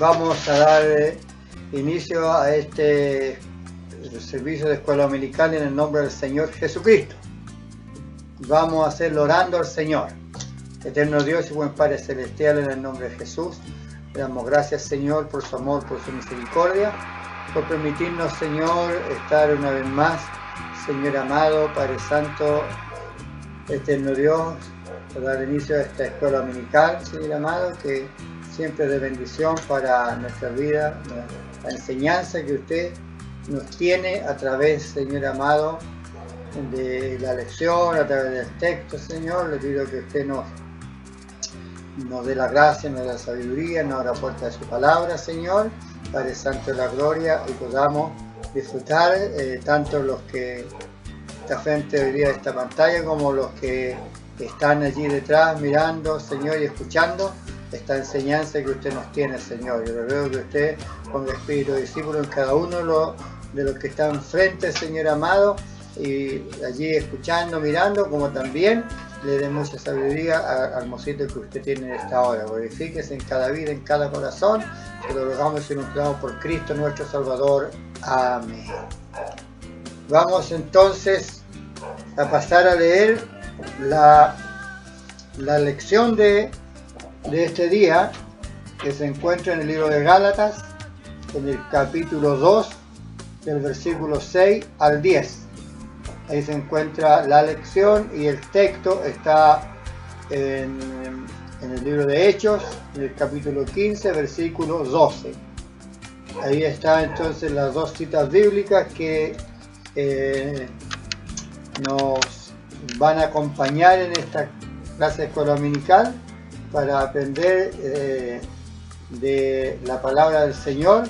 Vamos a dar inicio a este servicio de escuela dominical en el nombre del Señor Jesucristo. Vamos a hacerlo orando al Señor. Eterno Dios y buen Padre Celestial, en el nombre de Jesús, le damos gracias, Señor, por su amor, por su misericordia, por permitirnos, Señor, estar una vez más, Señor amado, Padre Santo, eterno Dios, por dar inicio a esta escuela dominical, Señor amado, que siempre es de bendición para nuestra vida, la enseñanza que usted nos tiene a través, Señor amado, de la lección, a través del texto, Señor. Le pido que usted nos dé la gracia, nos dé la sabiduría, nos abra puerta de su palabra, Señor, Padre Santo de la gloria, y podamos disfrutar tanto los que están frente hoy día de esta pantalla como los que están allí detrás mirando, Señor, y escuchando esta enseñanza que usted nos tiene, Señor. Yo le ruego que usted ponga espíritu discípulo en cada uno de los que están frente, Señor amado, y allí escuchando, mirando, como también le dé mucha sabiduría al mocito que usted tiene en esta hora. Glorifíquese en cada vida, en cada corazón. Se lo rogamos y nos clamamos por Cristo nuestro Salvador. Amén. Vamos entonces a pasar a leer la lección de este día, que se encuentra en el libro de Gálatas, en el capítulo 2, del versículo 6 al 10. Ahí se encuentra la lección y el texto está en el libro de Hechos, en el capítulo 15, versículo 12. Ahí están entonces las dos citas bíblicas que nos van a acompañar en esta clase de escuela dominical para aprender de la palabra del Señor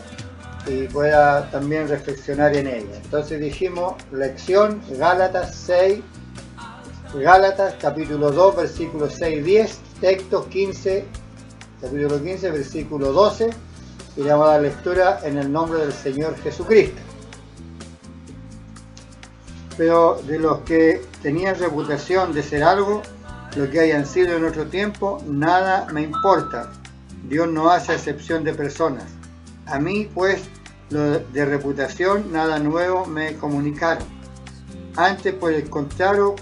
y pueda también reflexionar en ella. Entonces dijimos, lección Gálatas 6, Gálatas capítulo 2, versículo 6 y 10, texto 15, capítulo 15, versículo 12, y le vamos a dar lectura en el nombre del Señor Jesucristo. Pero de los que tenían reputación de ser algo, lo que hayan sido en otro tiempo, nada me importa. Dios no hace excepción de personas. A mí, pues, lo de reputación, nada nuevo me comunicaron. Antes, por el contrario,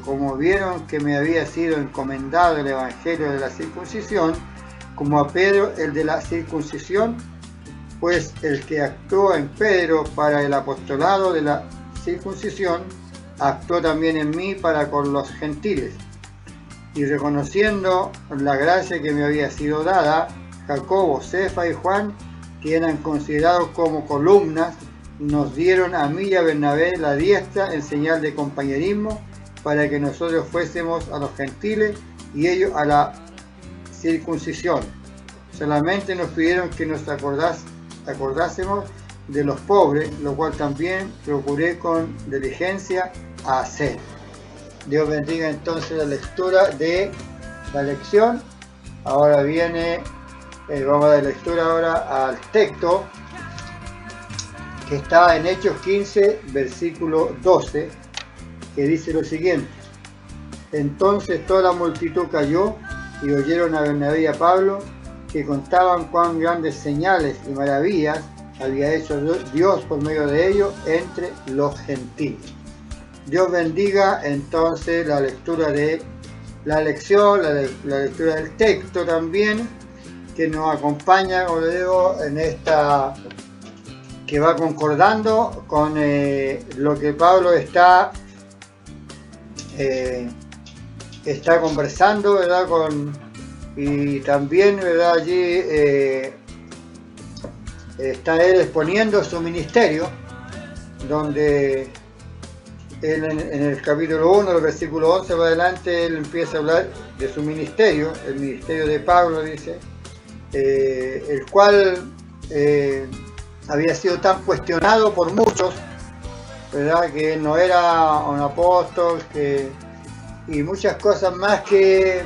como vieron que me había sido encomendado el evangelio de la circuncisión, como a Pedro el de la circuncisión, pues el que actuó en Pedro para el apostolado de la circuncisión, actuó también en mí para con los gentiles. Y reconociendo la gracia que me había sido dada, Jacobo, Cefa y Juan, que eran considerados como columnas, nos dieron a mí y a Bernabé la diestra en señal de compañerismo, para que nosotros fuésemos a los gentiles y ellos a la circuncisión. Solamente nos pidieron que nos acordásemos de los pobres, lo cual también procuré con diligencia hacer. Dios bendiga entonces la lectura de la lección. Ahora viene, vamos a dar lectura ahora al texto que está en Hechos 15, versículo 12, que dice lo siguiente: entonces toda la multitud cayó y oyeron a Bernabé y a Pablo, que contaban cuán grandes señales y maravillas había hecho Dios por medio de ellos entre los gentiles. Dios bendiga entonces la lectura de la lección, la lectura del texto también, que nos acompaña, como le digo, en esta, que va concordando con lo que Pablo está conversando, ¿verdad? Y también, ¿verdad? Allí está él exponiendo su ministerio, donde él en el capítulo 1, el versículo 11 para adelante, él empieza a hablar de su ministerio, el ministerio de Pablo, dice, el cual había sido tan cuestionado por muchos, ¿verdad? Que él no era un apóstol, y muchas cosas más que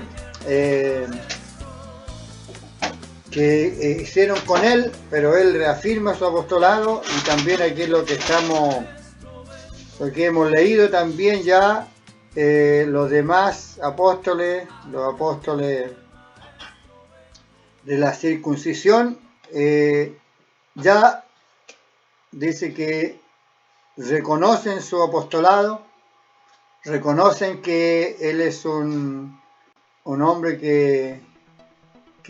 hicieron con él, pero él reafirma su apostolado. Y también aquí es lo que hemos leído también ya, los demás apóstoles, los apóstoles de la circuncisión, ya dice que reconocen su apostolado, reconocen que él es un hombre que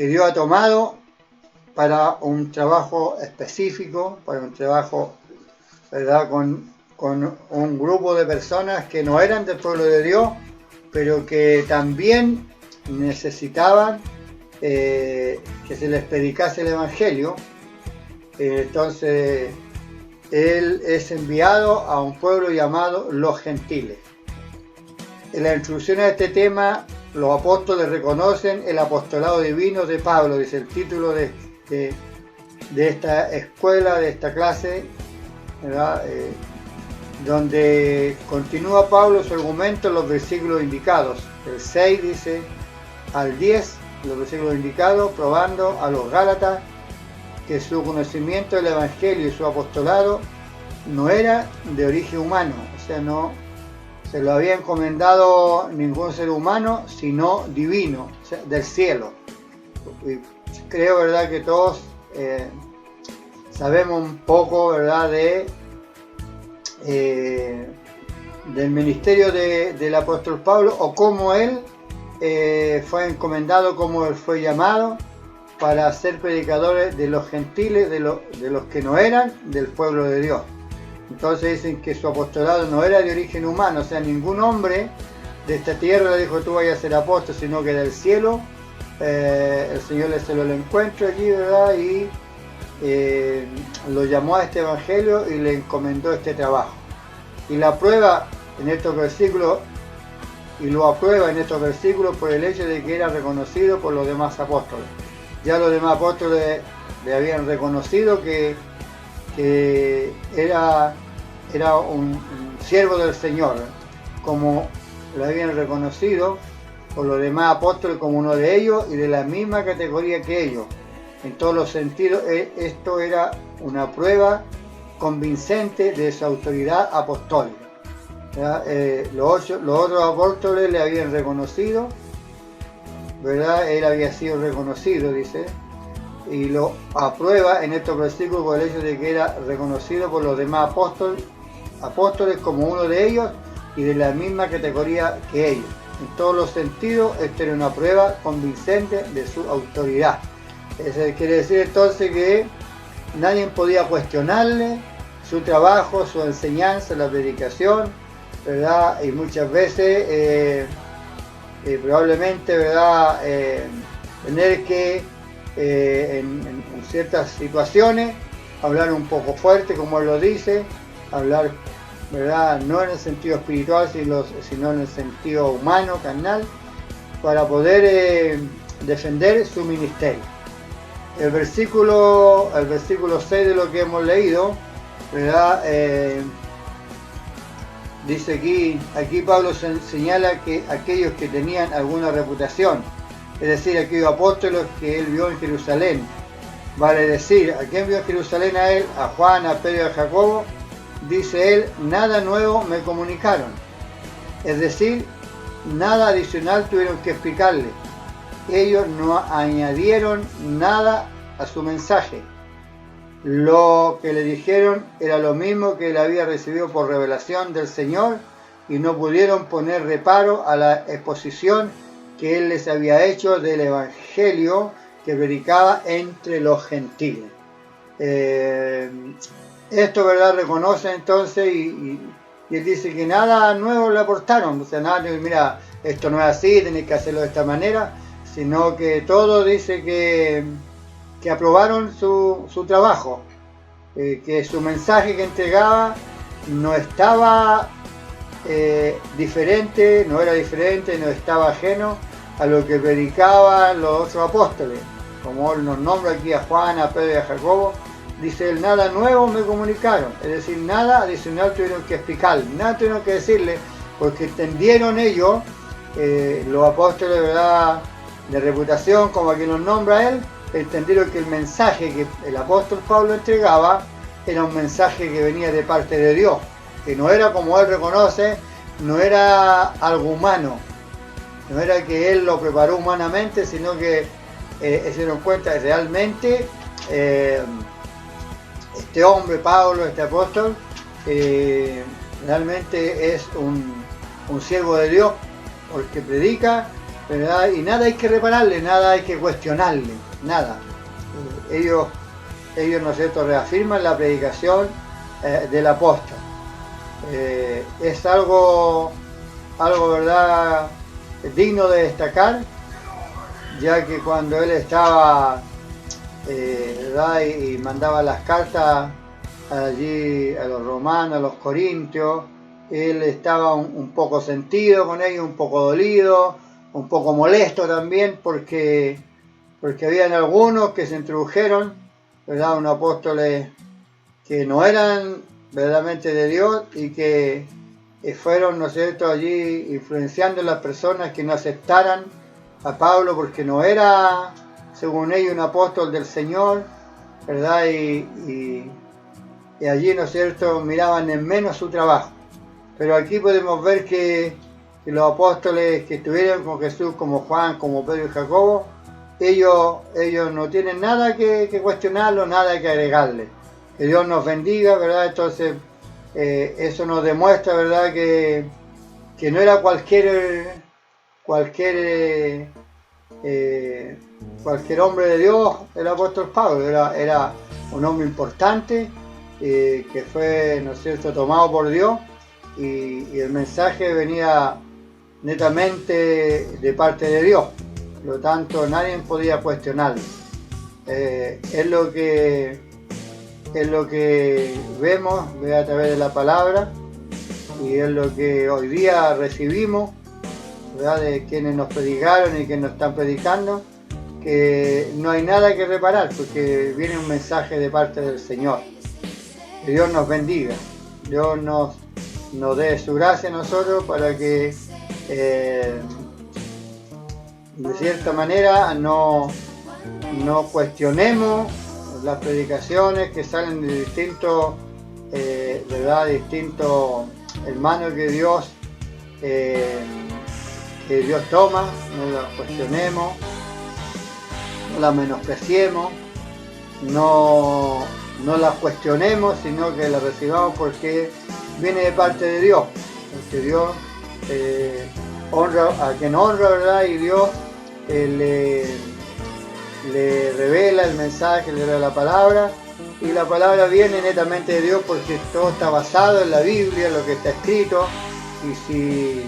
Dios ha tomado para un trabajo específico, para un trabajo, ¿verdad?, con un grupo de personas que no eran del pueblo de Dios, pero que también necesitaban que se les predicase el Evangelio. Entonces, él es enviado a un pueblo llamado los gentiles. En la introducción a este tema, los apóstoles reconocen el apostolado divino de Pablo, dice el título de esta escuela, de esta clase, ¿verdad? Donde continúa Pablo su argumento en los versículos indicados. El 6 dice al 10, los versículos indicados, probando a los Gálatas que su conocimiento del Evangelio y su apostolado no era de origen humano, o sea, no se lo había encomendado ningún ser humano, sino divino, o sea, del cielo. Y creo, ¿verdad?, que todos sabemos un poco, ¿verdad?, del ministerio del apóstol Pablo, o cómo él fue encomendado, cómo él fue llamado para ser predicadores de los gentiles, de los que no eran del pueblo de Dios. Entonces dicen que su apostolado no era de origen humano, o sea, ningún hombre de esta tierra le dijo tú vayas a ser apóstol, sino que del cielo el Señor le lo encuentra allí, ¿verdad?, y lo llamó a este evangelio y le encomendó este trabajo. Y la prueba en estos versículos, y lo aprueba en estos versículos por el hecho de que era reconocido por los demás apóstoles. Ya los demás apóstoles le habían reconocido que era un siervo del Señor, como lo habían reconocido por los demás apóstoles como uno de ellos y de la misma categoría que ellos. En todos los sentidos, esto era una prueba convincente de su autoridad apostólica. Los otros apóstoles le habían reconocido, ¿verdad? Él había sido reconocido, dice, y lo aprueba en estos versículos por el hecho de que era reconocido por los demás apóstoles como uno de ellos y de la misma categoría que ellos. En todos los sentidos, esto era una prueba convincente de su autoridad. Eso quiere decir entonces que nadie podía cuestionarle su trabajo, su enseñanza, la predicación, ¿verdad? Y muchas veces probablemente, ¿verdad?, tener que en ciertas situaciones hablar un poco fuerte, como él lo dice, hablar, ¿verdad?, no en el sentido espiritual, sino en el sentido humano, carnal, para poder defender su ministerio. El versículo 6 de lo que hemos leído, ¿verdad?, dice aquí Pablo señala que aquellos que tenían alguna reputación, es decir, aquellos apóstoles que él vio en Jerusalén, vale decir, ¿a quién vio en Jerusalén a él? A Juan, a Pedro y a Jacobo. Dice él, nada nuevo me comunicaron, es decir, nada adicional tuvieron que explicarle. Ellos no añadieron nada a su mensaje. Lo que le dijeron era lo mismo que él había recibido por revelación del Señor y no pudieron poner reparo a la exposición que él les había hecho del evangelio que predicaba entre los gentiles. Esto, ¿verdad?, reconoce entonces y él dice que nada nuevo le aportaron, o sea, nada, mira, esto no es así, tenéis que hacerlo de esta manera, sino que todo dice que aprobaron su trabajo, que su mensaje que entregaba no estaba diferente, no era diferente, no estaba ajeno a lo que predicaban los otros apóstoles, como él nos nombra aquí a Juan, a Pedro y a Jacobo. Dice él, nada nuevo me comunicaron, es decir, nada adicional tuvieron que explicar, nada tuvieron que decirle, porque entendieron ellos, los apóstoles, ¿verdad?, de reputación, como aquí nos nombra él, entendieron que el mensaje que el apóstol Pablo entregaba era un mensaje que venía de parte de Dios, que no era, como él reconoce, no era algo humano, no era que él lo preparó humanamente, sino que se dieron cuenta que realmente este hombre, Pablo, este apóstol, realmente es un siervo de Dios, porque predica, ¿verdad? Y nada hay que repararle, nada hay que cuestionarle, nada. Ellos, ¿no es cierto?, reafirman la predicación del apóstol. Es algo, ¿verdad?, digno de destacar, ya que cuando él estaba, ¿verdad?, y mandaba las cartas allí a los romanos, a los corintios, él estaba un poco sentido con ellos, un poco dolido, un poco molesto también, porque habían algunos que se introdujeron, ¿verdad?, unos apóstoles que no eran verdaderamente de Dios y que fueron, ¿no es cierto?, allí influenciando a las personas que no aceptaran a Pablo porque no era, según ellos, un apóstol del Señor, ¿verdad? Y allí, ¿no es cierto?, miraban en menos su trabajo. Pero aquí podemos ver que los apóstoles que estuvieron con Jesús, como Juan, como Pedro y Jacobo, ellos no tienen nada que cuestionarlo, nada que agregarle. Que Dios nos bendiga, ¿verdad? Entonces, eso nos demuestra, ¿verdad?, que no era cualquier hombre de Dios, el apóstol Pablo, era un hombre importante, que fue, ¿no es cierto?, tomado por Dios, y el mensaje venía netamente de parte de Dios. Por lo tanto, nadie podía cuestionarlo. Es lo que vemos a través de la palabra, y es lo que hoy día recibimos, ¿verdad?, de quienes nos predicaron y quienes nos están predicando, que no hay nada que reparar porque viene un mensaje de parte del Señor. Que Dios nos bendiga, Dios nos dé su gracia a nosotros para que de cierta manera no cuestionemos las predicaciones que salen de distintos, ¿verdad?, distintos hermanos que Dios toma. No las cuestionemos, no las menospreciemos, no las cuestionemos, sino que las recibamos porque viene de parte de Dios, porque Dios honra a quien honra, ¿verdad? Y Dios le revela el mensaje, le revela la palabra, y la palabra viene netamente de Dios porque todo está basado en la Biblia, en lo que está escrito. Y si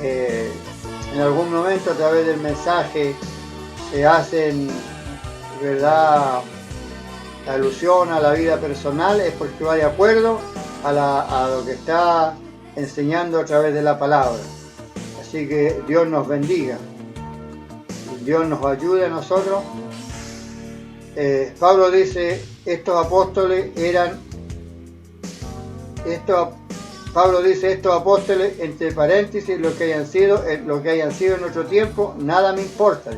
en algún momento a través del mensaje se hacen, ¿verdad?, alusión a la vida personal, es porque va de acuerdo a lo que está enseñando a través de la palabra. Así que Dios nos bendiga, Dios nos ayude a nosotros. Pablo dice, estos apóstoles, entre paréntesis, lo que hayan sido en otro tiempo, nada me importa.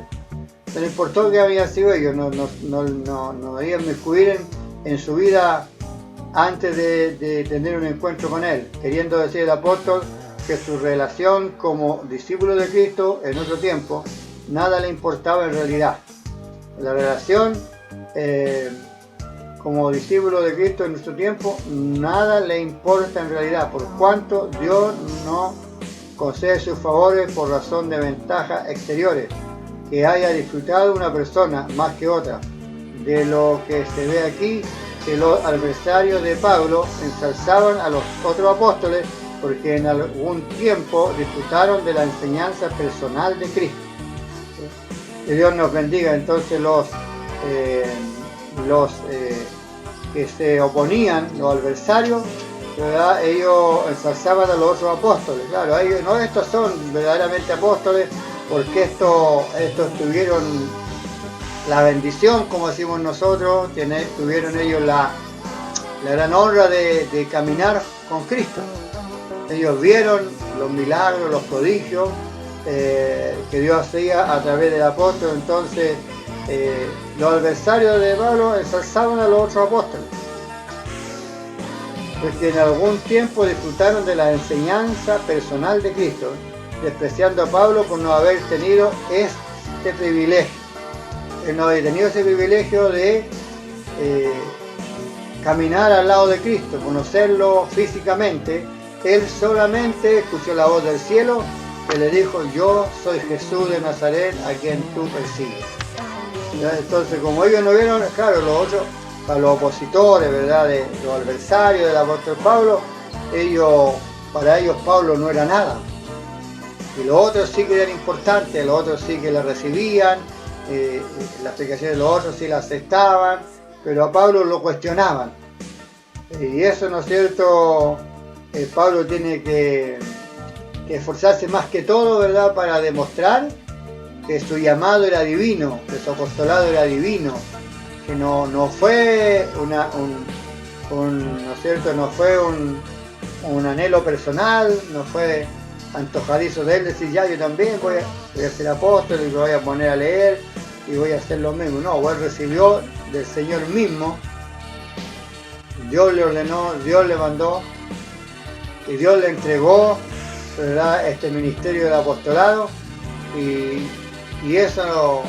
No le importó que habían sido ellos, no debían inmiscuir en su vida antes de tener un encuentro con él, queriendo decir el apóstol que su relación como discípulo de Cristo en otro tiempo, nada le importaba en realidad. La relación como discípulo de Cristo en nuestro tiempo, nada le importa en realidad, por cuanto Dios no concede sus favores por razón de ventajas exteriores, que haya disfrutado una persona más que otra. De lo que se ve aquí, que los adversarios de Pablo ensalzaban a los otros apóstoles porque en algún tiempo disfrutaron de la enseñanza personal de Cristo. Que Dios nos bendiga. Entonces los que se oponían, los adversarios, ¿verdad?, ellos ensalzaban a los otros apóstoles. Claro, ellos, no, estos son verdaderamente apóstoles porque estos tuvieron la bendición, como decimos nosotros, tuvieron ellos la gran honra de caminar con Cristo. Ellos vieron los milagros, los prodigios que Dios hacía a través del apóstol. Entonces los adversarios de Pablo ensalzaban a los otros apóstoles, porque en algún tiempo disfrutaron de la enseñanza personal de Cristo, despreciando a Pablo por no haber tenido este privilegio. Él no había tenido ese privilegio de caminar al lado de Cristo, conocerlo físicamente, él solamente escuchó la voz del cielo que le dijo: yo soy Jesús de Nazaret a quien tú persigues. Entonces, como ellos no vieron, claro, los otros, para los opositores, ¿verdad?, los adversarios del apóstol Pablo, para ellos Pablo no era nada. Y los otros sí que eran importantes, los otros sí que la recibían, la explicación de los otros sí la aceptaban, pero a Pablo lo cuestionaban. Y eso, ¿no es cierto? Pablo tiene que esforzarse más que todo, ¿verdad?, para demostrar que su llamado era divino, que su apostolado era divino, que no fue ¿no es cierto?, no fue un anhelo personal, no fue antojadizo de él decir: ya, yo también voy a ser apóstol y me voy a poner a leer y voy a hacer lo mismo. No, él recibió del Señor mismo, Dios le ordenó, Dios le mandó y Dios le entregó, ¿verdad?, este ministerio del apostolado, y eso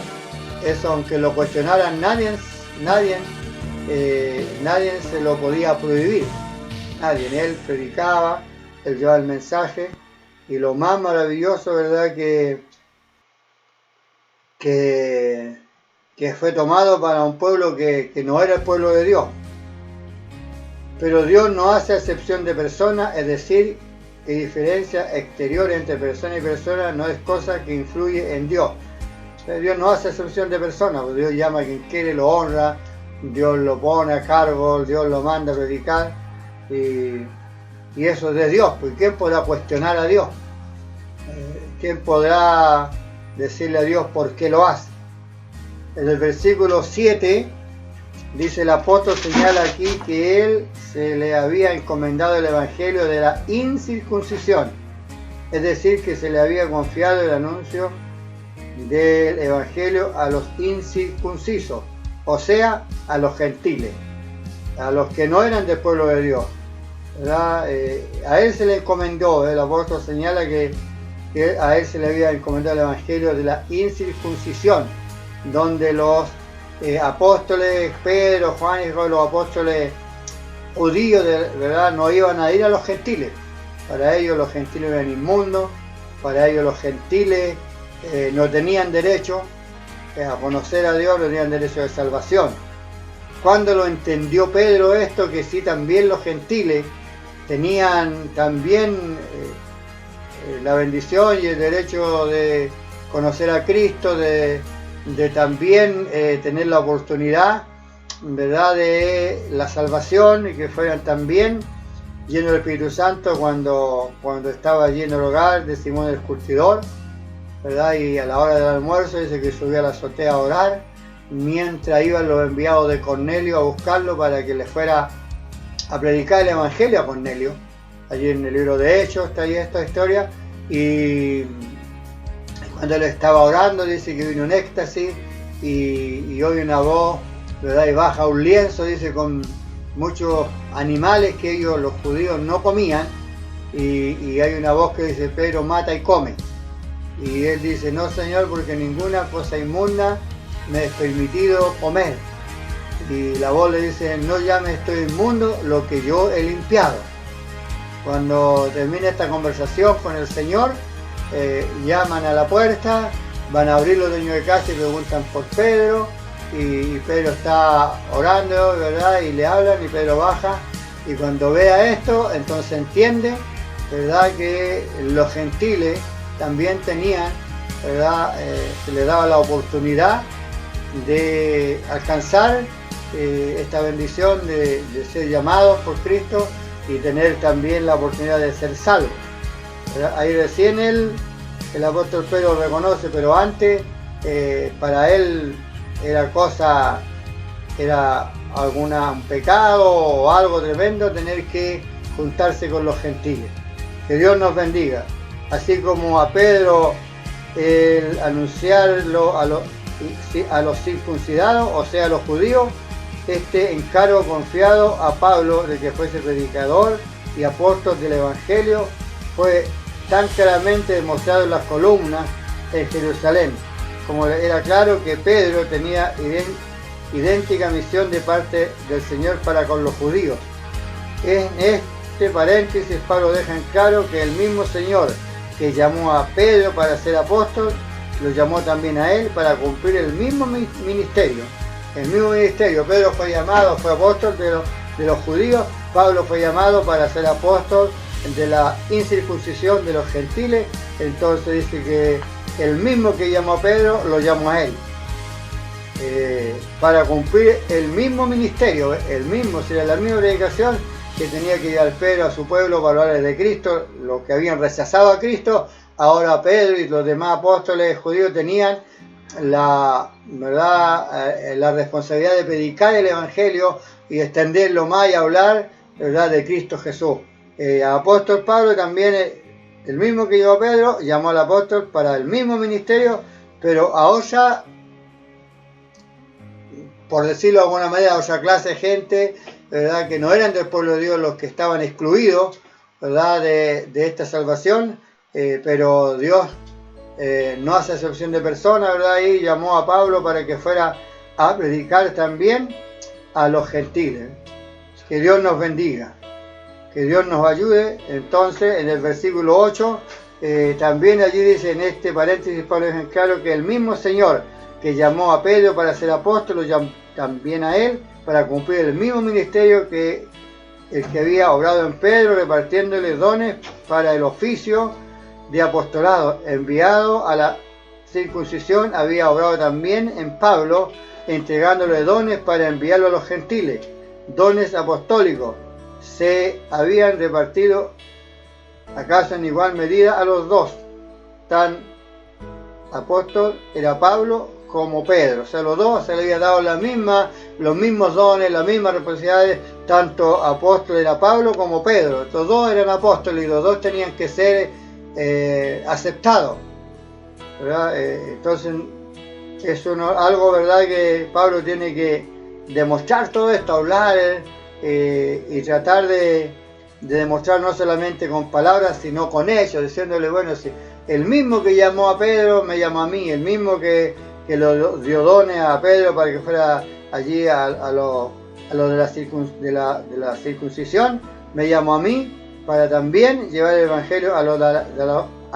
aunque lo cuestionaran, nadie se lo podía prohibir. Nadie. Él predicaba, él llevaba el mensaje, y lo más maravilloso, ¿verdad?, que fue tomado para un pueblo que no era el pueblo de Dios. Pero Dios no hace excepción de personas, es decir, que diferencia exterior entre persona y persona no es cosa que influye en Dios. Dios no hace excepción de personas, porque Dios llama a quien quiere, lo honra, Dios lo pone a cargo, Dios lo manda a predicar, y eso es de Dios. Pues ¿quién podrá cuestionar a Dios? ¿Quién podrá decirle a Dios por qué lo hace? En el versículo 7 dice: el apóstol señala aquí que él se le había encomendado el evangelio de la incircuncisión, es decir, que se le había confiado el anuncio del evangelio a los incircuncisos, o sea, a los gentiles, a los que no eran del pueblo de Dios, ¿verdad? A él se le encomendó, el apóstol señala que a él se le había encomendado el evangelio de la incircuncisión, donde los apóstoles Pedro, Juan y los apóstoles judíos, ¿verdad?, no iban a ir a los gentiles. Para ellos los gentiles eran inmundos, para ellos los gentiles no tenían derecho a conocer a Dios, no tenían derecho de salvación. Cuando lo entendió Pedro esto, que sí, también los gentiles tenían también la bendición y el derecho de conocer a Cristo, de también tener la oportunidad, ¿verdad?, de la salvación, y que fueran también llenos del Espíritu Santo cuando estaba lleno el hogar de Simón el Curtidor, ¿verdad? Y a la hora del almuerzo dice que subió a la azotea a orar, mientras iban los enviados de Cornelio a buscarlo para que le fuera a predicar el evangelio a Cornelio. Allí en el libro de Hechos está ahí esta historia, y cuando él estaba orando dice que vino un éxtasis y oye una voz, ¿verdad?, y baja un lienzo, dice, con muchos animales que ellos, los judíos, no comían, y hay una voz que dice: Pedro, mata y come. Y él dice: no, Señor, porque ninguna cosa inmunda me es permitido comer. Y la voz le dice: no llames esto inmundo lo que yo he limpiado. Cuando termina esta conversación con el Señor, llaman a la puerta, van a abrir los dueños de casa y preguntan por Pedro, y Pedro está orando, ¿verdad?, y le hablan, y Pedro baja, y cuando vea esto, entonces entiende, ¿verdad?, que los gentiles también tenían, ¿verdad?, se les daba la oportunidad de alcanzar esta bendición de ser llamados por Cristo y tener también la oportunidad de ser salvos. Ahí recién el apóstol Pedro reconoce, pero antes para él era un pecado o algo tremendo tener que juntarse con los gentiles. Que Dios nos bendiga. Así como a Pedro el anunciarlo a los circuncidados, o sea, a los judíos, este encargo confiado a Pablo de que fuese predicador y apóstol del evangelio fue tan claramente demostrado en las columnas en Jerusalén, como era claro que Pedro tenía idéntica misión de parte del Señor para con los judíos. En este paréntesis, Pablo deja en claro que el mismo Señor que llamó a Pedro para ser apóstol, lo llamó también a él para cumplir el mismo ministerio. El mismo ministerio. Pedro fue llamado, fue apóstol de los judíos. Pablo fue llamado para ser apóstol de la incircuncisión de los gentiles. Entonces dice que el mismo que llamó a Pedro, lo llamó a él. Para cumplir el mismo ministerio, sería la misma predicación que tenía que llevar Pedro a su pueblo para hablarles de Cristo, los que habían rechazado a Cristo. Ahora Pedro y los demás apóstoles judíos tenían la responsabilidad de predicar el Evangelio y extenderlo más y hablar, ¿verdad?, de Cristo Jesús. Apóstol Pablo también, el mismo que llevó a Pedro, llamó al apóstol para el mismo ministerio, pero a otra, por decirlo de alguna manera, a otra clase de gente, ¿verdad?, que no eran del pueblo de Dios, los que estaban excluidos, ¿verdad?, de esta salvación, pero Dios no hace excepción de personas, ¿verdad? Y llamó a Pablo para que fuera a predicar también a los gentiles. Que Dios nos bendiga, que Dios nos ayude. Entonces, en el versículo 8, también allí dice, en este paréntesis, Pablo deja en claro que el mismo Señor que llamó a Pedro para ser apóstol, lo llamó también a él para cumplir el mismo ministerio que el que había obrado en Pedro, repartiéndole dones para el oficio de apostolado, enviado a la circuncisión, había obrado también en Pablo, entregándole dones para enviarlo a los gentiles, dones apostólicos. Se habían repartido acaso en igual medida a los dos, tan apóstol era Pablo como Pedro, o sea, los dos se le había dado los mismos dones, las mismas responsabilidades, tanto apóstol era Pablo como Pedro, los dos eran apóstoles y los dos tenían que ser aceptados, ¿verdad? Entonces es algo, ¿verdad?, que Pablo tiene que demostrar todo esto, hablar y tratar de demostrar no solamente con palabras, sino con hechos, diciéndole, bueno, si el mismo que llamó a Pedro me llamó a mí, el mismo que lo dio dones a Pedro para que fuera allí a lo de la circuncisión, me llamó a mí para también llevar el Evangelio a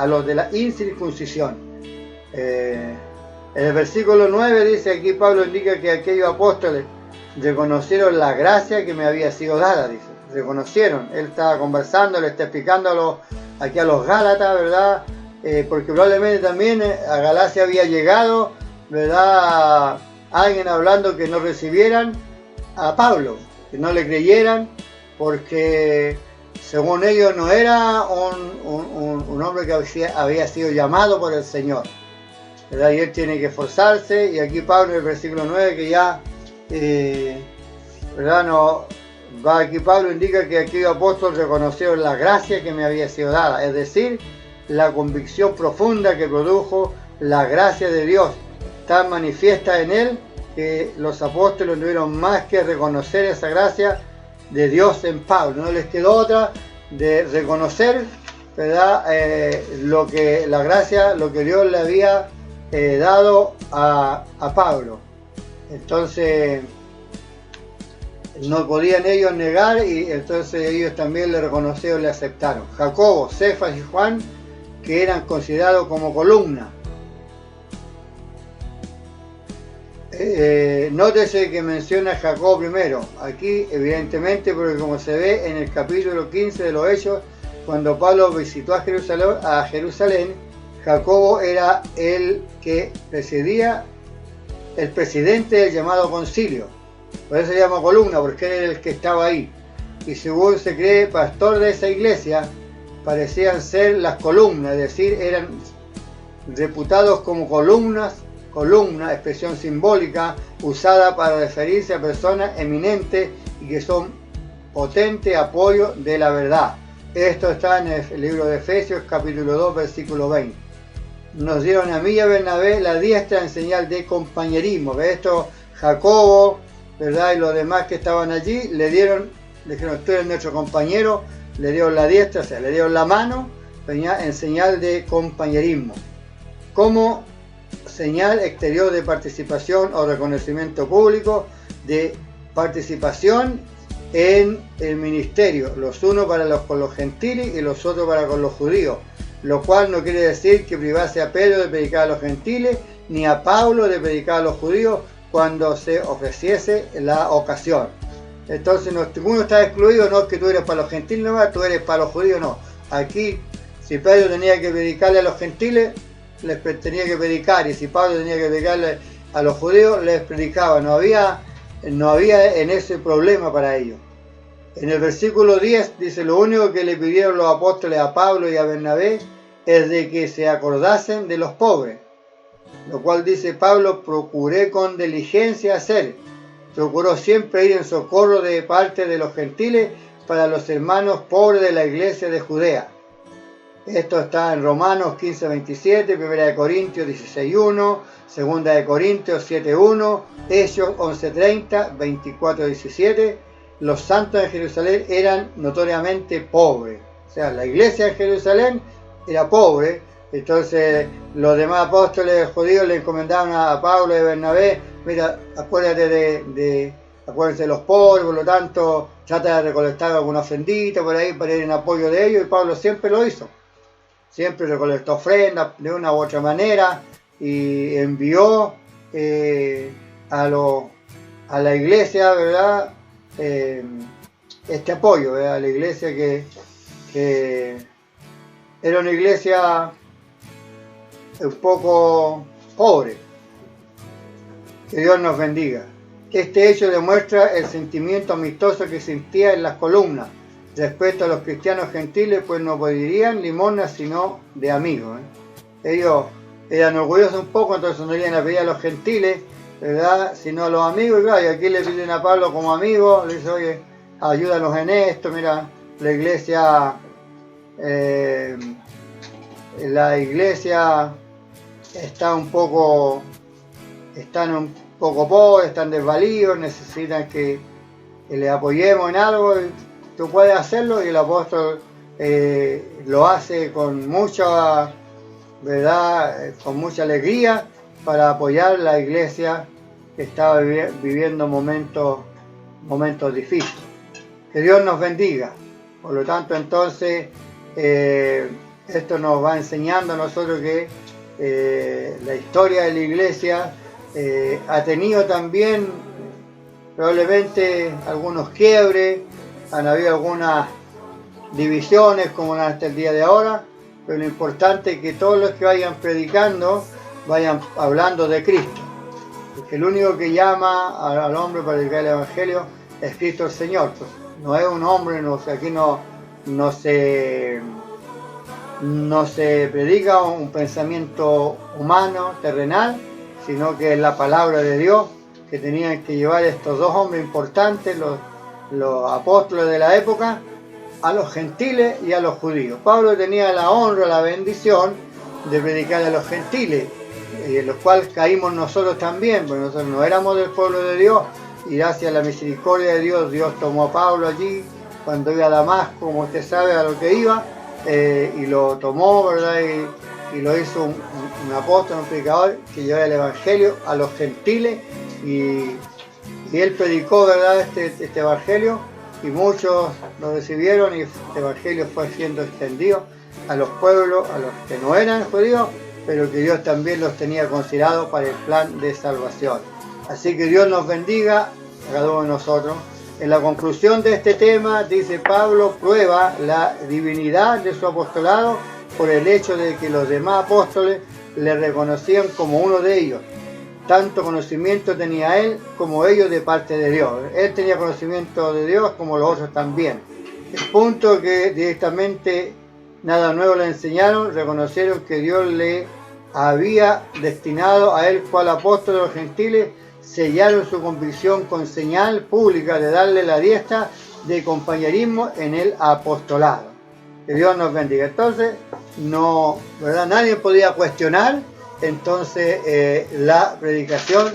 los de la incircuncisión. En el versículo 9 dice, aquí Pablo indica que aquellos apóstoles reconocieron la gracia que me había sido dada, dice, reconocieron, él estaba conversando, le está explicando aquí a los Gálatas, ¿verdad? Porque probablemente también a Galacia había llegado, ¿verdad?, alguien hablando que no recibieran a Pablo, que no le creyeran, porque según ellos no era un hombre que había sido llamado por el Señor, ¿verdad? Y él tiene que esforzarse, y aquí Pablo en el versículo 9 que ya, ¿verdad?, aquí Pablo indica que aquellos apóstoles reconocieron la gracia que me había sido dada, es decir, la convicción profunda que produjo la gracia de Dios, tan manifiesta en él, que los apóstoles no tuvieron más que reconocer esa gracia de Dios en Pablo. No les quedó otra de reconocer, ¿verdad?, lo que Dios le había dado a Pablo. Entonces no podían ellos negar, y entonces ellos también le reconocieron, le aceptaron. Jacobo, Cefas y Juan, que eran considerados como columna. Nótese que menciona a Jacobo primero, aquí evidentemente porque como se ve en el capítulo 15 de los Hechos, cuando Pablo visitó a Jerusalén, Jacobo era el que presidía, el presidente del llamado concilio, por eso se llama columna, porque era el que estaba ahí, y según se cree, pastor de esa iglesia, parecían ser las columnas, es decir, eran reputados como columna, expresión simbólica usada para referirse a personas eminentes y que son potente apoyo de la verdad. Esto está en el libro de Efesios capítulo 2 versículo 20. Nos dieron a mí y a Bernabé la diestra en señal de compañerismo. ¿Ve? Esto Jacobo, ¿verdad?, y los demás que estaban allí le dijeron, tú eres nuestro compañero, le dieron la diestra, o sea, le dieron la mano en señal de compañerismo. Como señal exterior de participación o reconocimiento público de participación en el ministerio, los unos con los gentiles y los otros para con los judíos, lo cual no quiere decir que privase a Pedro de predicar a los gentiles ni a Pablo de predicar a los judíos cuando se ofreciese la ocasión. Entonces ninguno está excluido, no es que tú eres para los gentiles nomás, tú eres para los judíos, no. Aquí, si Pedro tenía que predicarle a los gentiles, les tenía que predicar, y si Pablo tenía que predicarle a los judíos, les predicaba. No había en ese problema para ellos. En el versículo 10 dice: lo único que le pidieron los apóstoles a Pablo y a Bernabé es de que se acordasen de los pobres, lo cual dice Pablo: procuré con diligencia hacer. Procuró siempre ir en socorro de parte de los gentiles para los hermanos pobres de la iglesia de Judea. Esto está en Romanos 15:27, 1 Corintios 16:1, 2 Corintios 7:1, Hechos 11:30, 24:17. Los santos de Jerusalén eran notoriamente pobres. O sea, la iglesia de Jerusalén era pobre. Entonces los demás apóstoles judíos le encomendaban a Pablo y a Bernabé: mira, acuérdense de los pobres, por lo tanto trata de recolectar alguna ofrendita por ahí para ir en apoyo de ellos, y Pablo siempre lo hizo. Siempre recolectó ofrendas de una u otra manera y envió a la iglesia, ¿verdad? Este apoyo, ¿verdad? A la iglesia que era una iglesia un poco pobre. Que Dios nos bendiga. Este hecho demuestra el sentimiento amistoso que sentía en las columnas respecto a los cristianos gentiles, pues no pedirían limosna sino de amigos. Ellos eran orgullosos un poco, entonces no iban a pedir a los gentiles, ¿verdad?, sino a los amigos. Y aquí le piden a Pablo como amigo, le dice: oye, ayúdanos en esto, mira, la iglesia están un poco pobres, están desvalidos, necesitan que les apoyemos en algo. Tú puedes hacerlo, y el apóstol lo hace con mucha, ¿verdad?, con mucha alegría para apoyar la iglesia que estaba viviendo momentos difíciles. Que Dios nos bendiga. Por lo tanto, entonces, esto nos va enseñando a nosotros que la historia de la iglesia ha tenido también probablemente algunos quiebres, han habido algunas divisiones como hasta el día de ahora, pero lo importante es que todos los que vayan predicando vayan hablando de Cristo, porque el único que llama al hombre para predicar el Evangelio es Cristo el Señor. Pues no es un hombre, aquí no se predica un pensamiento humano, terrenal, sino que es la palabra de Dios que tenían que llevar estos dos hombres importantes, los apóstoles de la época, a los gentiles y a los judíos. Pablo tenía la honra, la bendición de predicar a los gentiles, en los cuales caímos nosotros también, porque nosotros no éramos del pueblo de Dios, y gracias a la misericordia de Dios, Dios tomó a Pablo allí cuando iba a Damasco, como usted sabe a lo que iba, y lo tomó, ¿verdad?, y lo hizo un apóstol, un predicador que llevaba el Evangelio a los gentiles, y él predicó, ¿verdad?, este Evangelio, y muchos lo recibieron, y este Evangelio fue siendo extendido a los pueblos, a los que no eran judíos, pero que Dios también los tenía considerados para el plan de salvación. Así que Dios nos bendiga a cada uno de nosotros. En la conclusión de este tema, dice Pablo, prueba la divinidad de su apostolado por el hecho de que los demás apóstoles le reconocían como uno de ellos. Tanto conocimiento tenía él como ellos de parte de Dios. Él tenía conocimiento de Dios como los otros también. El punto que directamente nada nuevo le enseñaron, reconocieron que Dios le había destinado a él cual apóstol de los gentiles, sellaron su convicción con señal pública de darle la diestra de compañerismo en el apostolado. Que Dios nos bendiga. Entonces, no, ¿verdad?, nadie podía cuestionar entonces la predicación,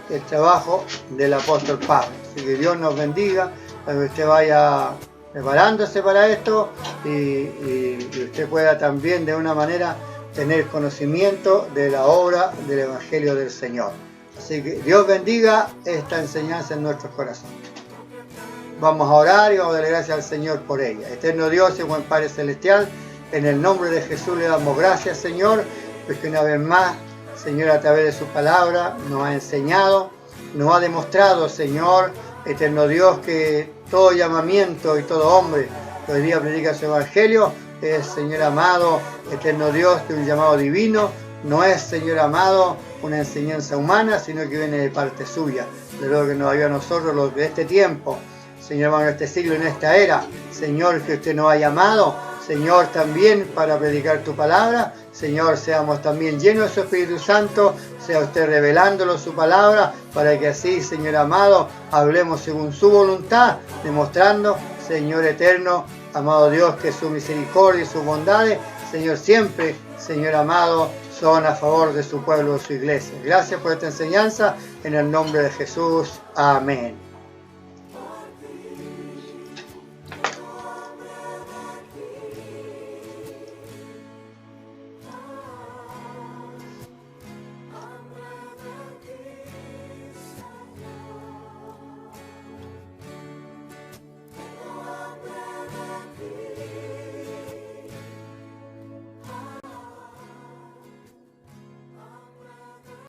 el trabajo del apóstol Pablo. Así que Dios nos bendiga, para que usted vaya preparándose para esto y usted pueda también de una manera tener conocimiento de la obra del Evangelio del Señor. Así que Dios bendiga esta enseñanza en nuestros corazones. Vamos a orar y vamos a darle gracias al Señor por ella. Eterno Dios y buen Padre Celestial, en el nombre de Jesús le damos gracias, Señor, porque una vez más, Señor, a través de su palabra nos ha enseñado, nos ha demostrado, Señor, eterno Dios, que todo llamamiento y todo hombre que hoy día predica su Evangelio es, Señor amado, eterno Dios, de un llamado divino. No es, Señor amado, una enseñanza humana, sino que viene de parte suya. De lo que nos ayuda a nosotros los de este tiempo, Señor amado, en este siglo, en esta era. Señor, que usted nos ha llamado, Señor, también para predicar tu palabra. Señor, seamos también llenos de su Espíritu Santo, sea usted revelándonos su palabra, para que así, Señor amado, hablemos según su voluntad, demostrando, Señor eterno, amado Dios, que su misericordia y sus bondades, Señor, siempre, Señor amado, son a favor de su pueblo, de su iglesia. Gracias por esta enseñanza, en el nombre de Jesús. Amén.